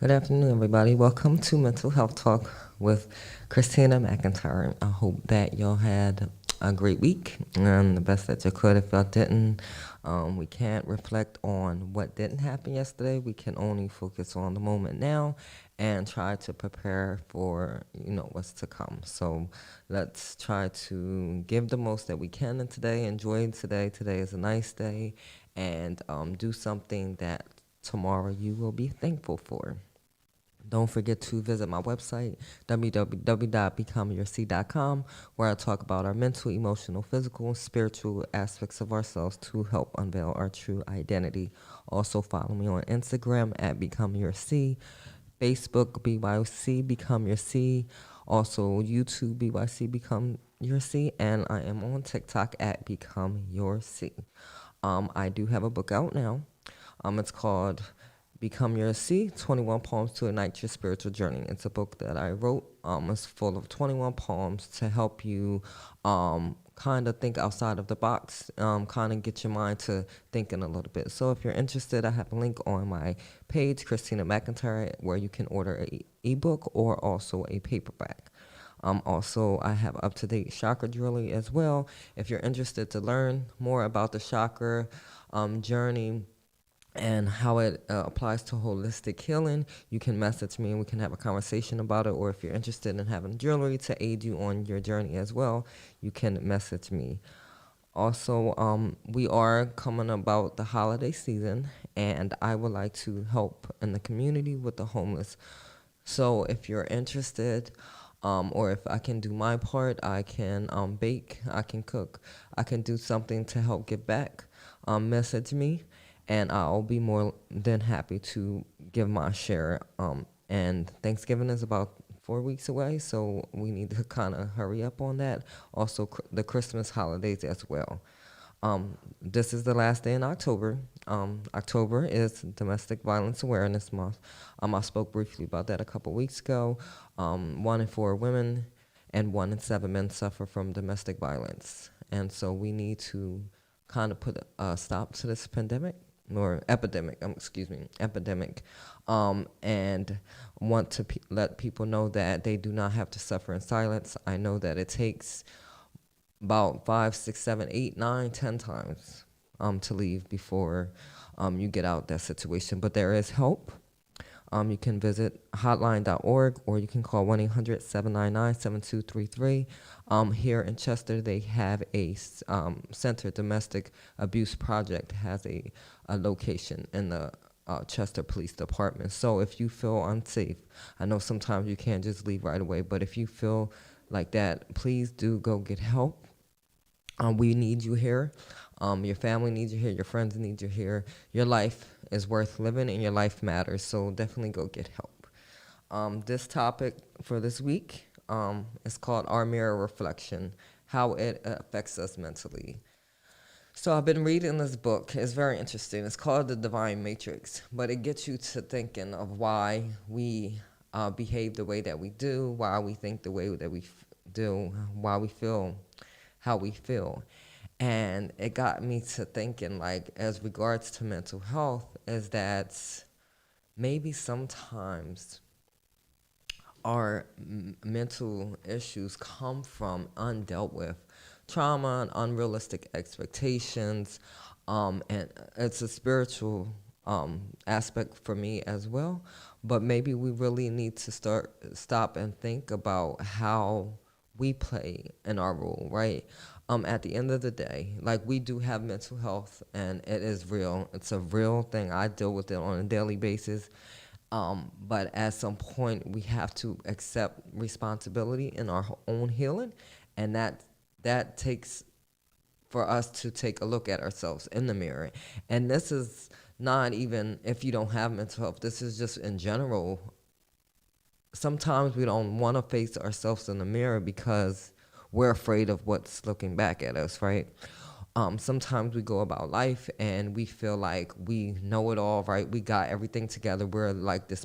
Good afternoon, everybody. Welcome to Mental Health Talk with Christina McIntire. I hope that y'all had a great week and the best that you could. If y'all didn't, we can't reflect on what didn't happen yesterday. We can only focus on the moment now and try to prepare for what's to come. So let's try to give the most that we can in today. Enjoy today. Today is a nice day, and do something that tomorrow you will be thankful for. Don't forget to visit my website, www.becomeyourc.com, where I talk about our mental, emotional, physical, and spiritual aspects of ourselves to help unveil our true identity. Also, follow me on Instagram at Become Your C, Facebook, BYC, Become Your C, also YouTube, BYC, Become Your C, and I am on TikTok at Become Your C. I do have a book out now. It's called Become Your C, 21 Poems to Ignite Your Spiritual Journey. It's a book that I wrote. It's full of 21 poems to help you kind of think outside of the box, kind of get your mind to thinking a little bit. So if you're interested, I have a link on my page, Christina McIntire, where you can order an ebook or also a paperback. Also, I have up-to-date chakra jewelry as well. If you're interested to learn more about the chakra journey and how it applies to holistic healing, you can message me and we can have a conversation about it. Or if you're interested in having jewelry to aid you on your journey as well, you can message me. Also, we are coming about the holiday season, and I would like to help in the community with the homeless. So if you're interested, or if I can do my part, I can bake, I can cook, I can do something to help give back. Message me, and I'll be more than happy to give my share. And Thanksgiving is about 4 weeks away, so we need to kind of hurry up on that. Also, the Christmas holidays as well. This is the last day in October. October is Domestic Violence Awareness Month. I spoke briefly about that a couple weeks ago. 1 in 4 women and 1 in 7 men suffer from domestic violence. And so we need to kind of put a stop to this pandemic or epidemic, epidemic, and want to let people know that they do not have to suffer in silence. I know that it takes about 5, 6, 7, 8, 9, 10 times to leave before you get out that situation. But there is help. You can visit hotline.org, or you can call 1-800-799-7233. Here in Chester, they have a center, Domestic Abuse Project, has a location in the Chester Police Department. So if you feel unsafe, I know sometimes you can't just leave right away, but if you feel like that, please do go get help. We need you here. Your family needs you here. Your friends need you here. Your life is worth living, and your life matters. So definitely go get help. This topic for this week is called Our Mirror Reflection, how it affects us mentally. So I've been reading this book. It's very interesting. It's called The Divine Matrix, but it gets you to thinking of why we behave the way that we do, why we think the way that we do, why we feel how we feel. And it got me to thinking, like, as regards to mental health, is that maybe sometimes our mental issues come from undealt with trauma and unrealistic expectations. And it's a spiritual aspect for me as well. But maybe we really need to stop and think about how we play in our role, right? At the end of the day, like, we do have mental health, and it is real. It's a real thing. I deal with it on a daily basis. But at some point, we have to accept responsibility in our own healing, and that takes for us to take a look at ourselves in the mirror. And this is not even if you don't have mental health. This is just in general. Sometimes we don't want to face ourselves in the mirror because we're afraid of what's looking back at us, right? Sometimes we go about life and we feel like we know it all, right? We got everything together. We're like this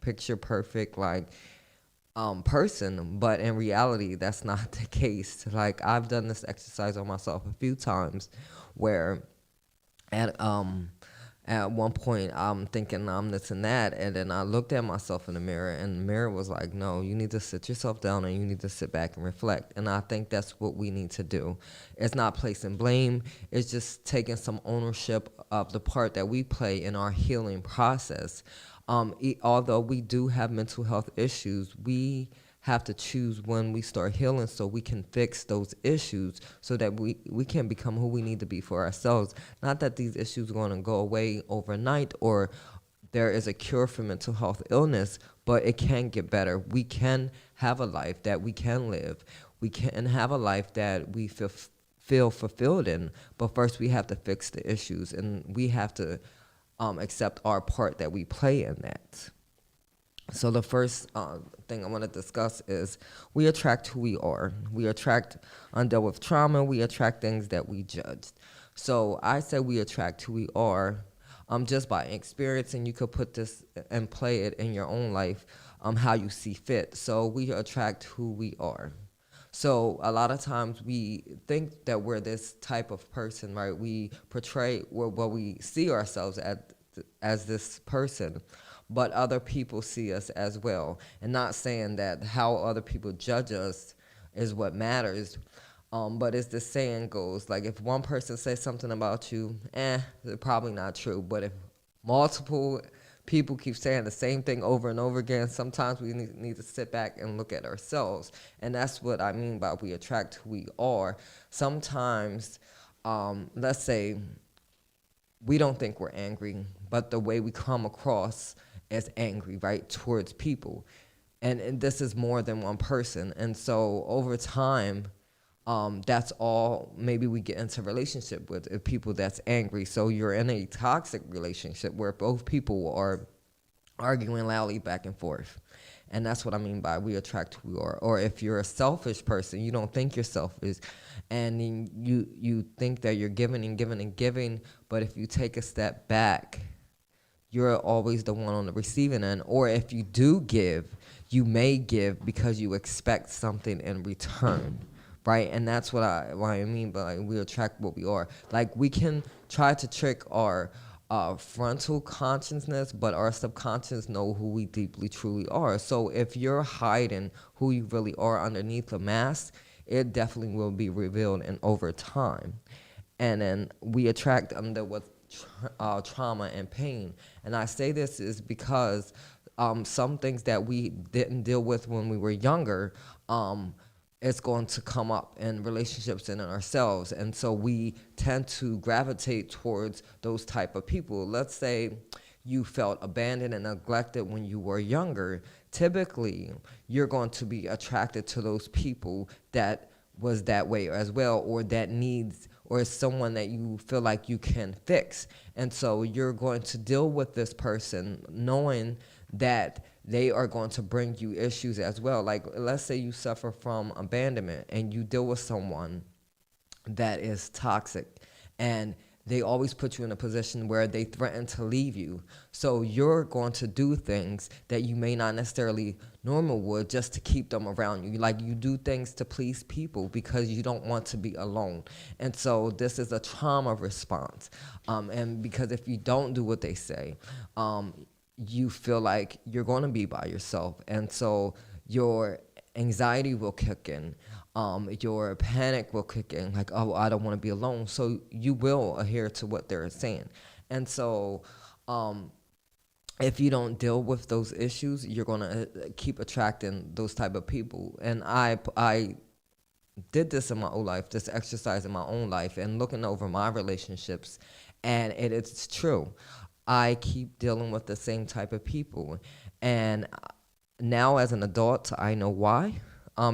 picture perfect, like, person, but in reality, that's not the case. Like, I've done this exercise on myself a few times, where at At one point, I'm thinking I'm this and that, and then I looked at myself in the mirror, and the mirror was like, no, you need to sit yourself down and you need to sit back and reflect. And I think that's what we need to do. It's not placing blame, it's just taking some ownership of the part that we play in our healing process. Although we do have mental health issues, we have to choose when we start healing so we can fix those issues so that we can become who we need to be for ourselves. Not that these issues are going to go away overnight or there is a cure for mental health illness, but it can get better. We can have a life that we can live. We can have a life that we feel fulfilled in, but first we have to fix the issues and we have to accept our part that we play in that. So the first thing I want to discuss is we attract who we are. We attract undealt with trauma. We attract things that we judged. So I say we attract who we are just by experience, and you could put this and play it in your own life how you see fit. So we attract who we are. So a lot of times we think that we're this type of person, right? We portray what we see ourselves as this person, but other people see us as well. And not saying that how other people judge us is what matters, but as the saying goes, like if one person says something about you, it's probably not true. But if multiple people keep saying the same thing over and over again, sometimes we need to sit back and look at ourselves. And that's what I mean by we attract who we are. Sometimes, let's say, we don't think we're angry, but the way we come across as angry, right, towards people. And this is more than one person. And so over time, that's all maybe we get into relationship with people that's angry. So you're in a toxic relationship where both people are arguing loudly back and forth. And that's what I mean by we attract who we are. Or if you're a selfish person, you don't think you're selfish, and you think that you're giving and giving and giving, but if you take a step back, you're always the one on the receiving end. Or if you do give, you may give because you expect something in return, right? And that's what I mean by we attract what we are. Like we can try to trick our frontal consciousness, but our subconscious know who we deeply truly are. So if you're hiding who you really are underneath the mask, it definitely will be revealed in over time. And then we attract under what's trauma and pain. And I say this is because some things that we didn't deal with when we were younger, it's going to come up in relationships and in ourselves. And so we tend to gravitate towards those type of people. Let's say you felt abandoned and neglected when you were younger. Typically, you're going to be attracted to those people that was that way as well, or that needs, or is someone that you feel like you can fix. And so you're going to deal with this person knowing that they are going to bring you issues as well. Like, let's say you suffer from abandonment and you deal with someone that is toxic and they always put you in a position where they threaten to leave you. So you're going to do things that you may not necessarily normal would just to keep them around you. Like you do things to please people because you don't want to be alone. And so this is a trauma response. And because if you don't do what they say, you feel like you're going to be by yourself. And so your anxiety will kick in. Your panic will kick in, like, oh, I don't want to be alone. So you will adhere to what they're saying. And so if you don't deal with those issues, you're going to keep attracting those type of people. And I did this in my own life, this exercise in my own life and looking over my relationships. And it's true. I keep dealing with the same type of people. And now as an adult, I know why.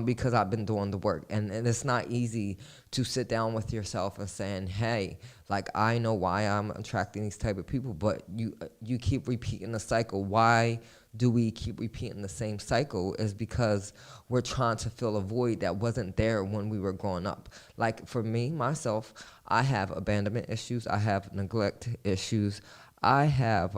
Because I've been doing the work. And it's not easy to sit down with yourself and saying, hey, like, I know why I'm attracting these type of people, but you keep repeating the cycle. Why do we keep repeating the same cycle? Is because we're trying to fill a void that wasn't there when we were growing up. Like for me, myself, I have abandonment issues. I have neglect issues. I have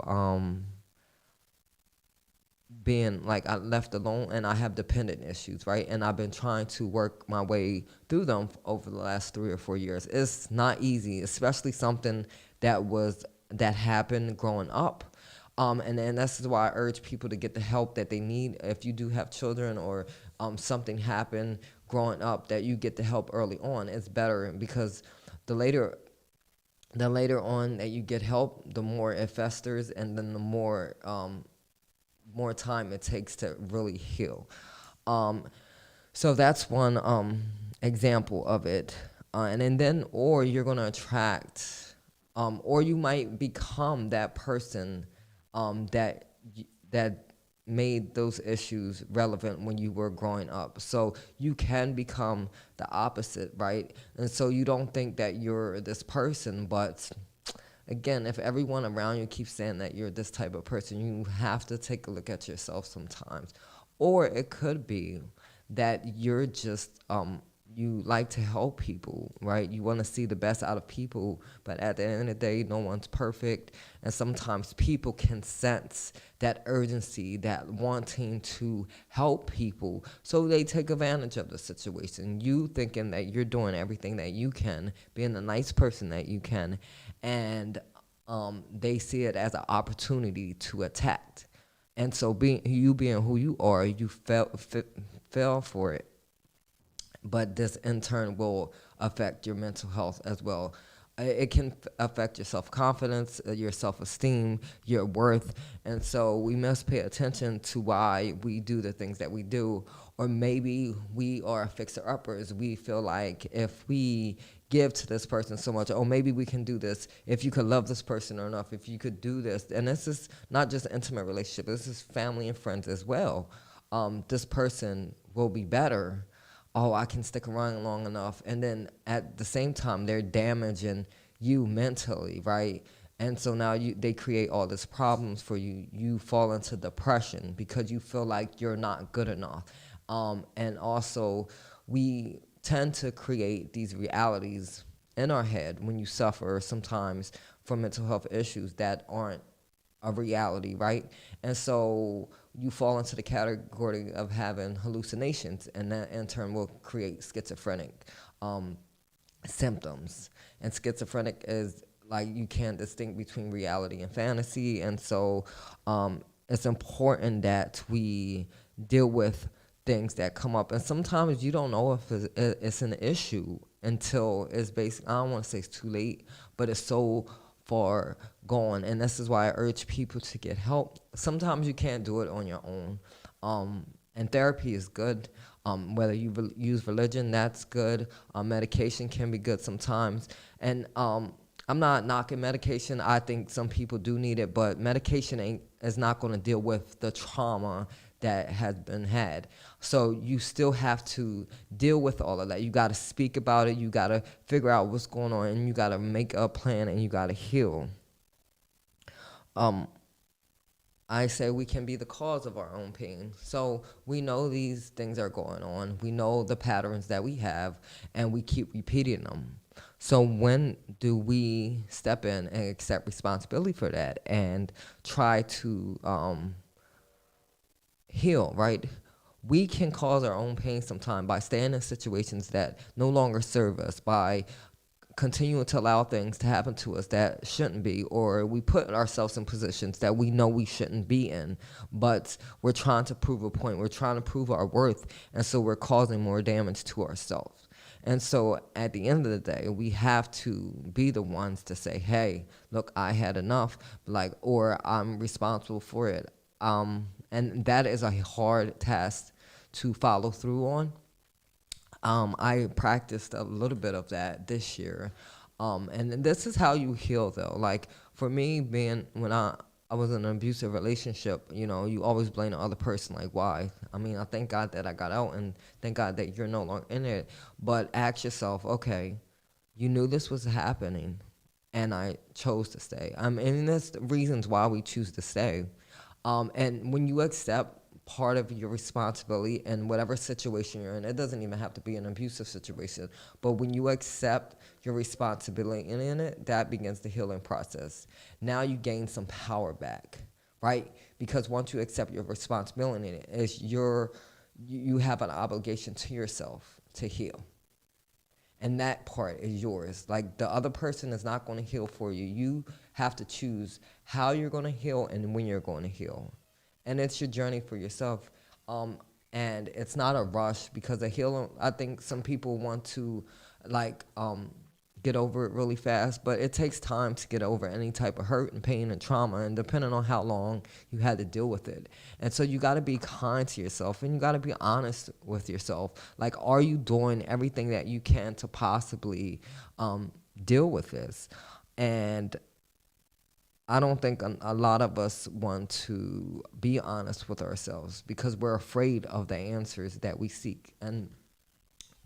being like I left alone, and I have dependent issues, right? And I've been trying to work my way through them over the last 3 or 4 years. It's not easy, especially something that was that happened growing up. And then this is why I urge people to get the help that they need. If you do have children or something happened growing up, that you get the help early on. It's better because the later on that you get help, the more it festers, and then the more time it takes to really heal. Um, so that's one example of it. And then, or you're going to attract, or you might become that person that made those issues relevant when you were growing up. So you can become the opposite, right? And so you don't think that you're this person, but again, if everyone around you keeps saying that you're this type of person, you have to take a look at yourself sometimes. Or it could be that you're just you like to help people, right? You want to see the best out of people, but at the end of the day, no one's perfect. And sometimes people can sense that urgency, that wanting to help people. So they take advantage of the situation. You thinking that you're doing everything that you can, being the nice person that you can, and they see it as an opportunity to attack. And so being who you are, you fell for it, but this in turn will affect your mental health as well. It can affect your self-confidence, your self-esteem, your worth. And so we must pay attention to why we do the things that we do. Or maybe we are fixer-uppers. We feel like if we give to this person so much, or maybe we can do this, if you could love this person enough, if you could do this. And this is not just an intimate relationship, this is family and friends as well. This person will be better. Oh, I can stick around long enough. And then at the same time, they're damaging you mentally, right? And so now they create all these problems for you. You fall into depression because you feel like you're not good enough. And also, we tend to create these realities in our head when you suffer sometimes from mental health issues that aren't a reality, right? And so you fall into the category of having hallucinations, and that in turn will create schizophrenic symptoms. And schizophrenic is like you can't distinguish between reality and fantasy, and so it's important that we deal with things that come up. And sometimes you don't know if it's an issue until it's basically, I don't want to say it's too late, but it's so far gone. And this is why I urge people to get help. Sometimes you can't do it on your own. And therapy is good. Whether you use religion, that's good. Medication can be good sometimes. And I'm not knocking medication. I think some people do need it, but medication is not going to deal with the trauma that has been had. So you still have to deal with all of that. You got to speak about it. You got to figure out what's going on, and you got to make a plan, and you got to heal. I say we can be the cause of our own pain. So we know these things are going on. We know the patterns that we have, and we keep repeating them. So when do we step in and accept responsibility for that and try to heal, right? We can cause our own pain sometimes by staying in situations that no longer serve us, by continuing to allow things to happen to us that shouldn't be, or we put ourselves in positions that we know we shouldn't be in, but we're trying to prove a point, we're trying to prove our worth, and so we're causing more damage to ourselves. And so at the end of the day, we have to be the ones to say, hey, look, I had enough, or I'm responsible for it. And that is a hard task to follow through on. I practiced a little bit of that this year. And this is how you heal, though. Like, for me, when I was in an abusive relationship, you always blame the other person, like, why? I mean, I thank God that I got out, and thank God that you're no longer in it. But ask yourself, okay, you knew this was happening, and I chose to stay. And there's reasons why we choose to stay. And when you accept part of your responsibility in whatever situation you're in, it doesn't even have to be an abusive situation, but when you accept your responsibility in it, that begins the healing process. Now you gain some power back, right? Because once you accept your responsibility in it, you have an obligation to yourself to heal. And that part is yours. Like, the other person is not going to heal for you. You have to choose how you're going to heal and when you're going to heal. And it's your journey for yourself. Um, and it's not a rush, because a healing, I think some people want to, like, get over it really fast, but it takes time to get over any type of hurt and pain and trauma, and depending on how long you had to deal with it. And so you got to be kind to yourself, and you got to be honest with yourself. Like, are you doing everything that you can to possibly deal with this? And I don't think a lot of us want to be honest with ourselves, because we're afraid of the answers that we seek. And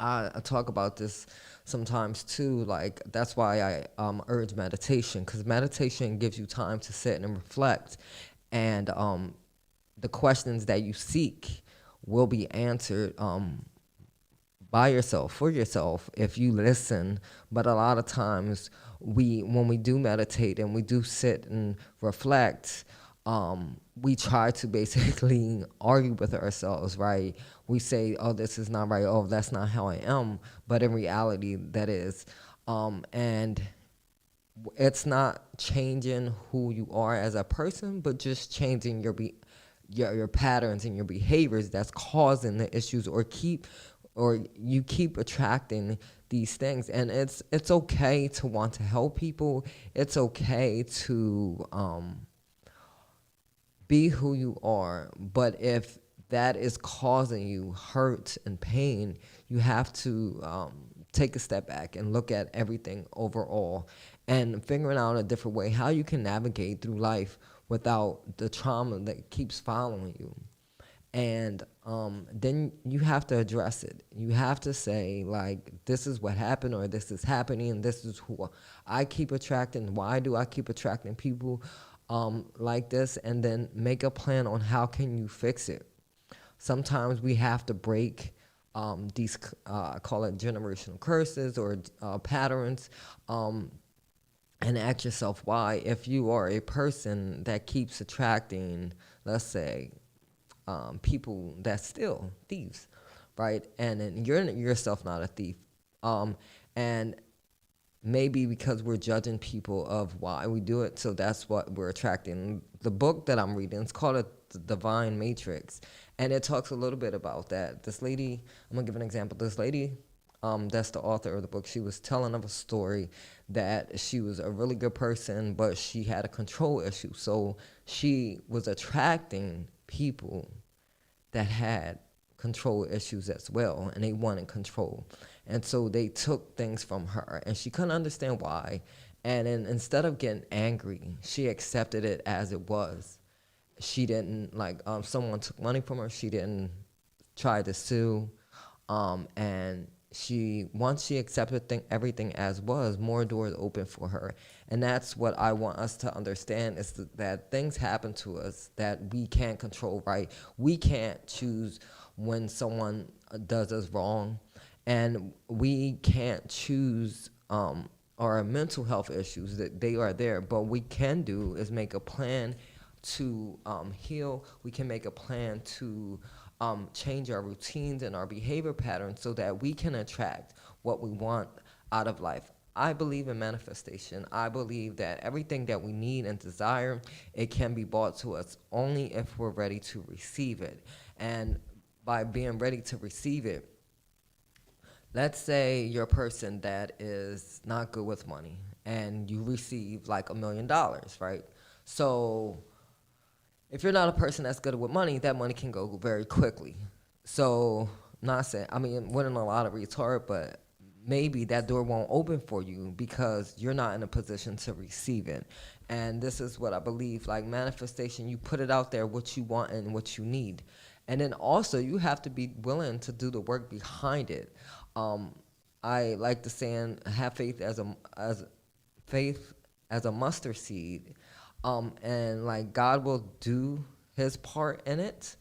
I talk about this sometimes too. Like, that's why I urge meditation, because meditation gives you time to sit and reflect, and the questions that you seek will be answered by yourself, for yourself, if you listen. But a lot of times, when we do meditate and we do sit and reflect, we try to basically argue with ourselves, right? We say, oh, this is not right. Oh, that's not how I am. But in reality, that is. And it's not changing who you are as a person, but just changing your patterns and your behaviors that's causing the issues, or you keep attracting these things. And it's okay to want to help people. It's okay to be who you are. But if that is causing you hurt and pain, you have to take a step back and look at everything overall, and figuring out a different way how you can navigate through life without the trauma that keeps following you. And then you have to address it. You have to say, like, this is what happened, or this is happening, and this is who I keep attracting. Why do I keep attracting people like this? And then make a plan on how can you fix it. Sometimes we have to break these, I call it generational curses, or patterns, and ask yourself why. If you are a person that keeps attracting, let's say, people that steal, thieves, right? And then you're yourself not a thief. And maybe because we're judging people of why we do it, so that's what we're attracting. The book that I'm reading, it's called The Divine Matrix, and it talks a little bit about that. This lady, I'm gonna give an example. This lady, that's the author of the book, she was telling of a story that she was a really good person, but she had a control issue. So she was attracting people that had control issues as well, and they wanted control. And so they took things from her, and she couldn't understand why. And then, instead of getting angry, she accepted it as it was. She didn't, like, someone took money from her, she didn't try to sue. And once she accepted everything as was, more doors open for her. And that's what I want us to understand, is that things happen to us that we can't control, right? We can't choose when someone does us wrong, and we can't choose our mental health issues, that they are there. But what we can do is make a plan to heal. We can make a plan to change our routines and our behavior patterns, so that we can attract what we want out of life. I believe in manifestation. I believe that everything that we need and desire, it can be brought to us only if we're ready to receive it. And by being ready to receive it, let's say you're a person that is not good with money, and you receive like $1 million, right? So if you're not a person that's good with money, that money can go very quickly. So, not saying, I mean, winning a lottery is hard, but maybe that door won't open for you because you're not in a position to receive it. And this is what I believe, like manifestation, you put it out there, what you want and what you need. And then also you have to be willing to do the work behind it. I like the saying, have faith as a mustard seed. And like God will do his part in it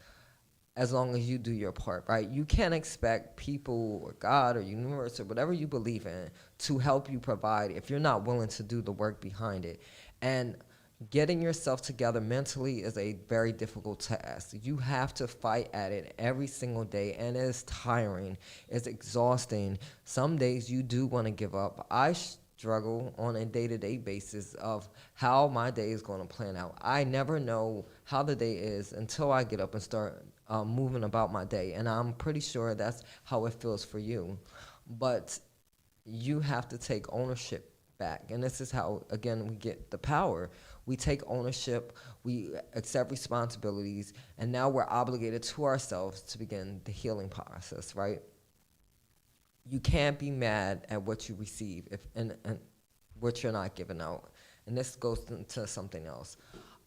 as long as you do your part, right? You can't expect people or God or universe or whatever you believe in to help you provide if you're not willing to do the work behind it. And Getting yourself together mentally is a very difficult task. You have to fight at it every single day, and it's tiring. It's exhausting. Some days you do want to give up. I struggle on a day-to-day basis of how my day is going to plan out. I never know how the day is until I get up and start moving about my day, and I'm pretty sure that's how it feels for you. But you have to take ownership back. And this is how, again, we get the power. We take ownership, we accept responsibilities, and now we're obligated to ourselves to begin the healing process, right? You can't be mad at what you receive and what you're not giving out. And this goes into something else.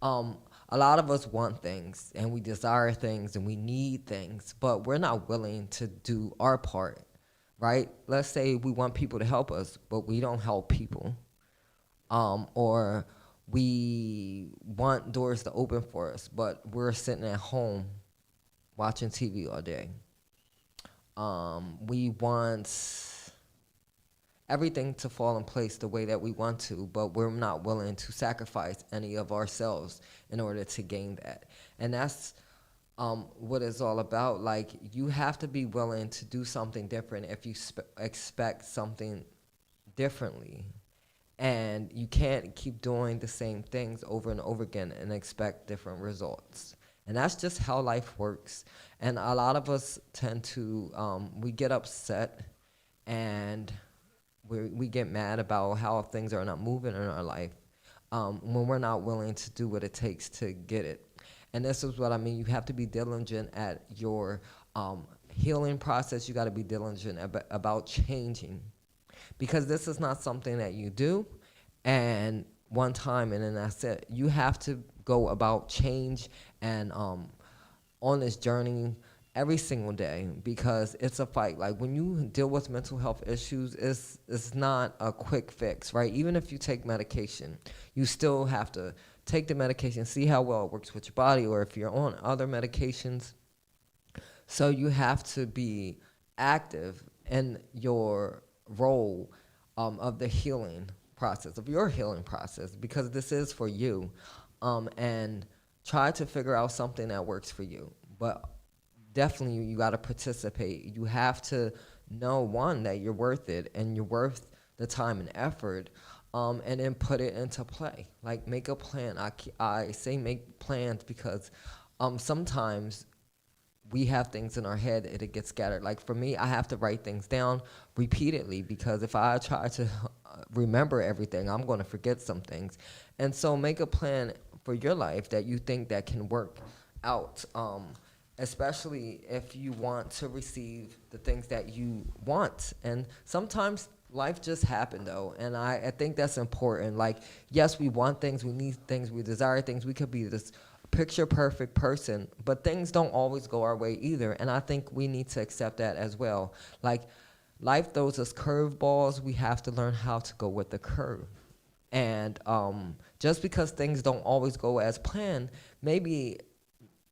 A lot of us want things and we desire things and we need things, but we're not willing to do our part, right? Let's say we want people to help us, but we don't help people. Or we want doors to open for us, but we're sitting at home watching TV all day. We want everything to fall in place the way that we want to, but we're not willing to sacrifice any of ourselves in order to gain that. And that's what it's all about. Like, you have to be willing to do something different if you expect something differently. And you can't keep doing the same things over and over again and expect different results. And that's just how life works. And a lot of us tend to, we get upset and we get mad about how things are not moving in our life when we're not willing to do what it takes to get it. And this is what I mean. You have to be diligent at your healing process. You got to be diligent about changing, because this is not something that you do and one time and then that's it. You have to go about change and on this journey every single day, because it's a fight. Like, when you deal with mental health issues, it's not a quick fix, right? Even if you take medication, you still have to take the medication, see how well it works with your body, or if you're on other medications. So you have to be active in your role of the healing process, of your healing process, because this is for you. And try to figure out something that works for you. But definitely you got to participate. You have to know, one, that you're worth it and you're worth the time and effort, and then put it into play. Like, make a plan. I say make plans because sometimes we have things in our head and it gets scattered. Like, for me, I have to write things down repeatedly, because if I try to remember everything, I'm going to forget some things. And so make a plan for your life that you think that can work out, especially if you want to receive the things that you want. And sometimes life just happened, though, and I think that's important. Like, yes, we want things, we need things, we desire things. We could be this picture perfect person, but things don't always go our way either, and I think we need to accept that as well. Like, life throws us curveballs, we have to learn how to go with the curve. And just because things don't always go as planned, maybe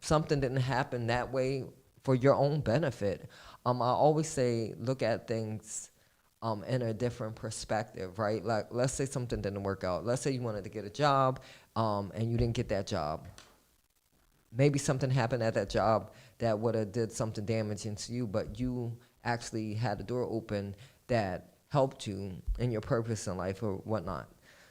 something didn't happen that way for your own benefit. I always say, look at things in a different perspective, right? Like, let's say something didn't work out. Let's say you wanted to get a job and you didn't get that job. Maybe something happened at that job that would have did something damaging to you, but you actually had the door open that helped you in your purpose in life or whatnot.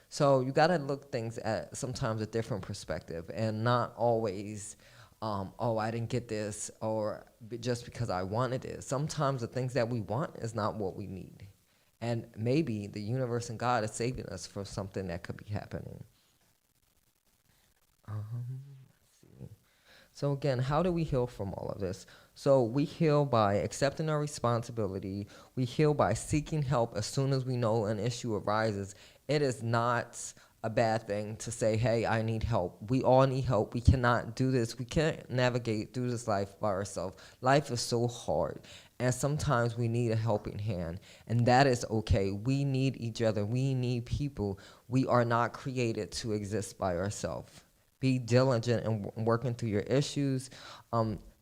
So you got to look things at sometimes a different perspective, and not always, oh, I didn't get this, or just because I wanted it. Sometimes the things that we want is not what we need. And maybe the universe and God is saving us from something that could be happening. Let's see. So again, how do we heal from all of this? So we heal by accepting our responsibility. We heal by seeking help as soon as we know an issue arises. It is not a bad thing to say, hey, I need help. We all need help. We cannot do this. We can't navigate through this life by ourselves. Life is so hard, and sometimes we need a helping hand, and that is okay. We need each other. We need people. We are not created to exist by ourselves. Be diligent in working through your issues.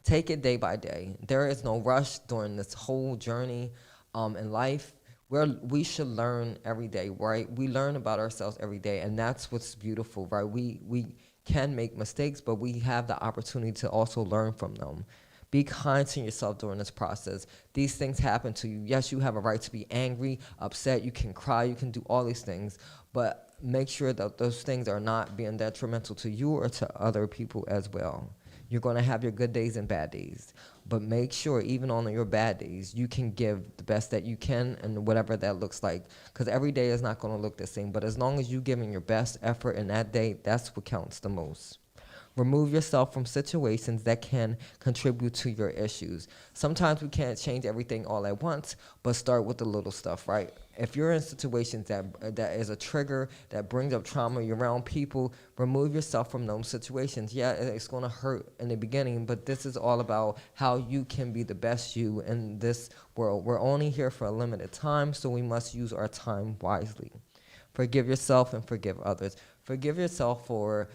Take it day by day. There is no rush during this whole journey in life. we should learn every day, right? We learn about ourselves every day, and that's what's beautiful, right? We can make mistakes, but we have the opportunity to also learn from them. Be kind to yourself during this process. These things happen to you. Yes, you have a right to be angry, upset. You can cry. You can do all these things, but make sure that those things are not being detrimental to you or to other people as well. You're going to have your good days and bad days, but make sure even on your bad days, you can give the best that you can and whatever that looks like, because every day is not going to look the same. But as long as you're giving your best effort in that day, that's what counts the most. Remove yourself from situations that can contribute to your issues. Sometimes we can't change everything all at once, but start with the little stuff, right? If you're in situations that is a trigger that brings up trauma, you're around people, remove yourself from those situations. Yeah, it's going to hurt in the beginning, but this is all about how you can be the best you in this world. We're only here for a limited time, so we must use our time wisely. Forgive yourself and forgive others. Forgive yourself for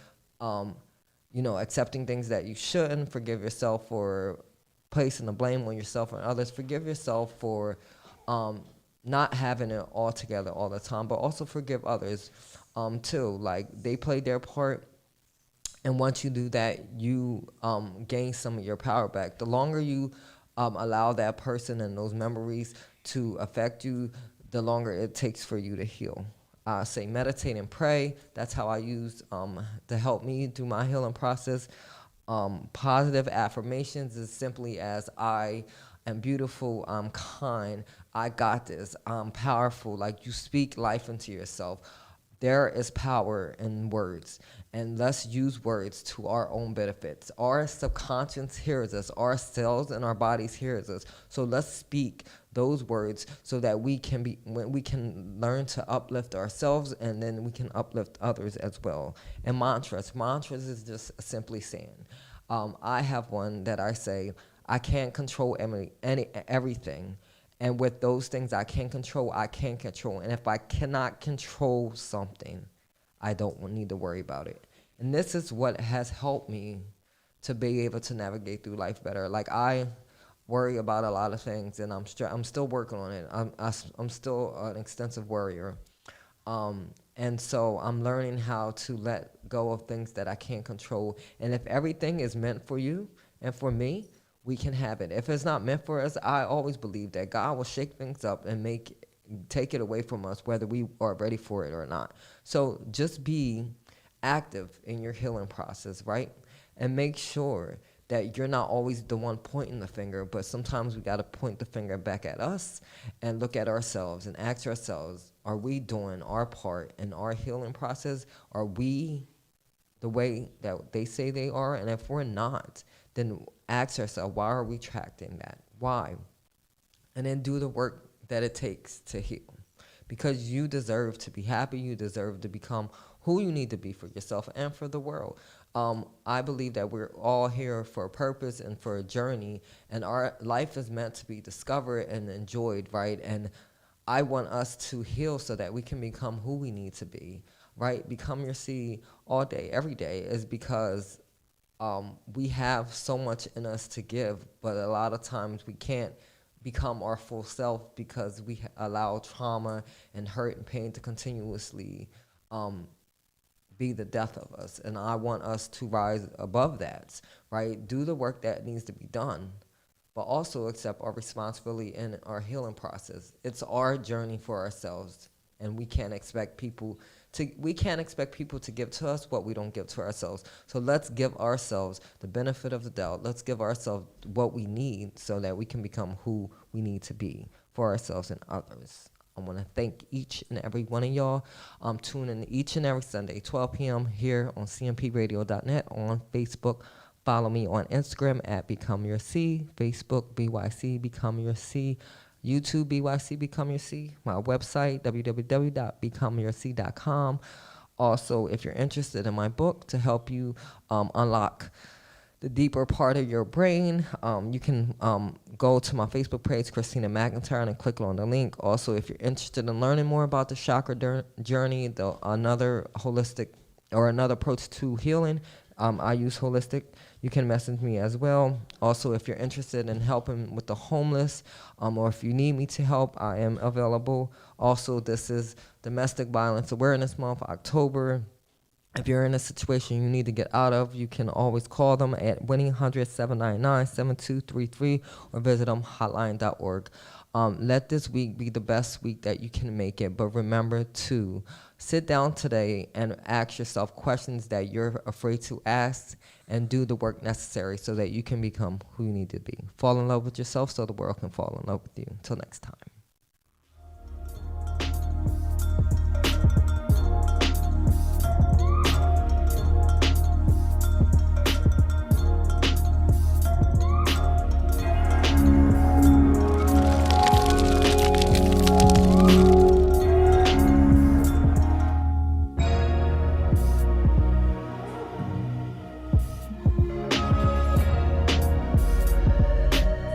accepting things that you shouldn't. Forgive yourself for placing the blame on yourself and others. Forgive yourself for not having it all together all the time, but also forgive others too. Like, they played their part, and once you do that, you gain some of your power back. The longer you allow that person and those memories to affect you, the longer it takes for you to heal. Say meditate and pray. That's how I use to help me through my healing process. Positive affirmations is simply as I am beautiful, I'm kind, I got this, I'm powerful. Like, you speak life into yourself. There is power in words, and let's use words to our own benefits. Our subconscious hears us, our cells in our bodies hears us. So let's speak those words so that we can learn to uplift ourselves, and then we can uplift others as well. And mantras is just simply saying, I have one that I say, I can't control everything. And with those things I can control, I can control. And if I cannot control something, I don't need to worry about it. And this is what has helped me to be able to navigate through life better. Like, I worry about a lot of things, and I'm still working on it. I'm still an extensive worrier. And so I'm learning how to let go of things that I can't control. And if everything is meant for you and for me, we can have it. If it's not meant for us, I always believe that God will shake things up and take it away from us, whether we are ready for it or not. So just be active in your healing process, right? And make sure that you're not always the one pointing the finger, but sometimes we got to point the finger back at us and look at ourselves and ask ourselves, are we doing our part in our healing process? Are we the way that they say they are? And if we're not, then ask ourselves, why are we attracting that? Why? And then do the work that it takes to heal. Because you deserve to be happy. You deserve to become who you need to be for yourself and for the world. I believe that we're all here for a purpose and for a journey, and our life is meant to be discovered and enjoyed, right? And I want us to heal so that we can become who we need to be, right? Become your seed all day, every day, is because we have so much in us to give, but a lot of times we can't become our full self because we allow trauma and hurt and pain to continuously be the death of us. And I want us to rise above that, right? Do the work that needs to be done, but also accept our responsibility in our healing process. It's our journey for ourselves, and we can't expect people to give to us what we don't give to ourselves. So let's give ourselves the benefit of the doubt. Let's give ourselves what we need so that we can become who we need to be for ourselves and others. I want to thank each and every one of y'all. Tune in each and every Sunday, 12 p.m. here on cmpradio.net, on Facebook. Follow me on Instagram at Become Your C, Facebook BYC Become Your C, YouTube BYC Become Your C, my website www.becomeyourc.com. Also, if you're interested in my book to help you unlock the deeper part of your brain, you can go to my Facebook page, Christina McIntire, and click on the link. Also, if you're interested in learning more about the chakra journey, another holistic or another approach to healing, I use Holistic. You can message me as well. Also, if you're interested in helping with the homeless, or if you need me to help, I am available. Also, this is Domestic Violence Awareness Month, October. If you're in a situation you need to get out of, you can always call them at 1-800-799-7233 or visit them hotline.org. Let this week be the best week that you can make it, but remember to sit down today and ask yourself questions that you're afraid to ask and do the work necessary so that you can become who you need to be. Fall in love with yourself so the world can fall in love with you. Until next time.